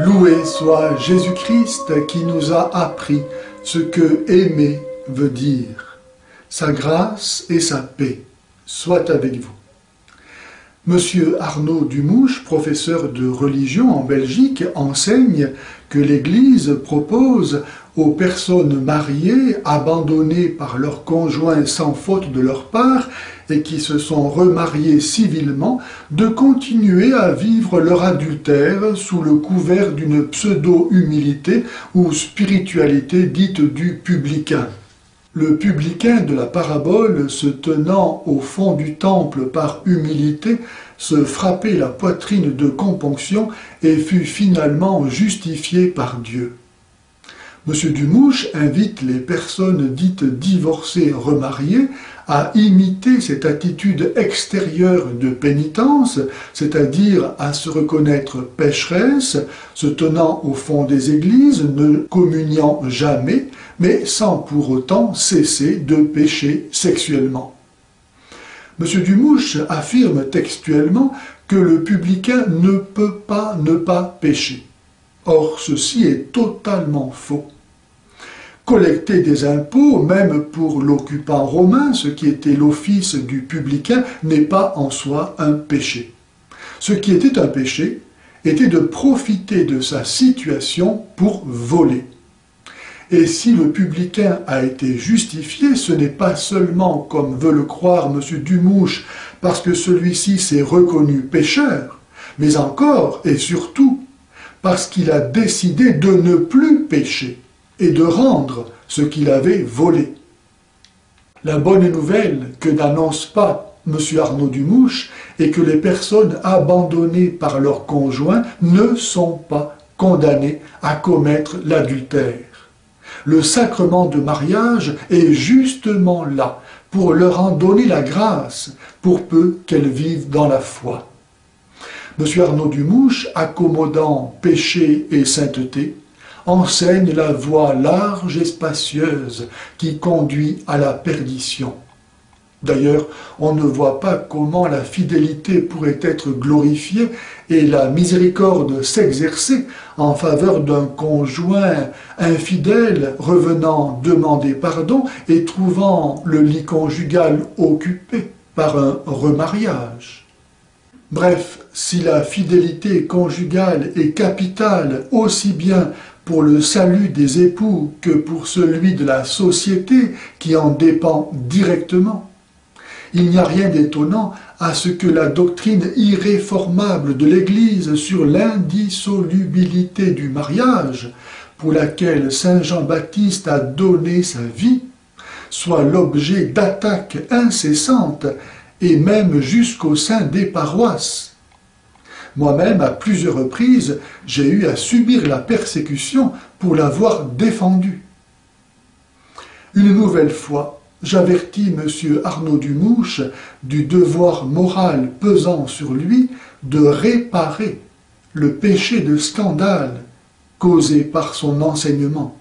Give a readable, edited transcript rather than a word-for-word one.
Loué soit Jésus-Christ qui nous a appris ce que aimer veut dire. Sa grâce et sa paix soient avec vous. Monsieur Arnaud Dumouche, professeur de religion en Belgique, enseigne que l'Église propose aux personnes mariées, abandonnées par leur conjoint sans faute de leur part et qui se sont remariées civilement, de continuer à vivre leur adultère sous le couvert d'une pseudo-humilité ou spiritualité dite du publicain. Le publicain de la parabole, se tenant au fond du temple par humilité, se frappait la poitrine de componction et fut finalement justifié par Dieu. Monsieur Dumouche invite les personnes dites divorcées remariées à imiter cette attitude extérieure de pénitence, c'est-à-dire à se reconnaître pécheresse, se tenant au fond des églises, ne communiant jamais, mais sans pour autant cesser de pécher sexuellement. Monsieur Dumouche affirme textuellement que le publicain ne peut pas ne pas pécher. Or, ceci est totalement faux. Collecter des impôts, même pour l'occupant romain, ce qui était l'office du publicain, n'est pas en soi un péché. Ce qui était un péché était de profiter de sa situation pour voler. Et si le publicain a été justifié, ce n'est pas seulement, comme veut le croire M. Dumouche, parce que celui-ci s'est reconnu pécheur, mais encore et surtout parce qu'il a décidé de ne plus pécher et de rendre ce qu'il avait volé. La bonne nouvelle que n'annonce pas M. Arnaud Dumouche est que les personnes abandonnées par leur conjoint ne sont pas condamnées à commettre l'adultère. Le sacrement de mariage est justement là pour leur en donner la grâce, pour peu qu'elles vivent dans la foi. M. Arnaud Dumouche, accommodant péché et sainteté, enseigne la voie large et spacieuse qui conduit à la perdition. D'ailleurs, on ne voit pas comment la fidélité pourrait être glorifiée et la miséricorde s'exercer en faveur d'un conjoint infidèle revenant demander pardon et trouvant le lit conjugal occupé par un remariage. Bref, si la fidélité conjugale est capitale aussi bien pour le salut des époux que pour celui de la société qui en dépend directement, il n'y a rien d'étonnant à ce que la doctrine irréformable de l'Église sur l'indissolubilité du mariage, pour laquelle saint Jean-Baptiste a donné sa vie, soit l'objet d'attaques incessantes et même jusqu'au sein des paroisses. Moi-même, à plusieurs reprises, j'ai eu à subir la persécution pour l'avoir défendue. Une nouvelle fois, j'avertis M. Arnaud Dumouche du devoir moral pesant sur lui de réparer le péché de scandale causé par son enseignement.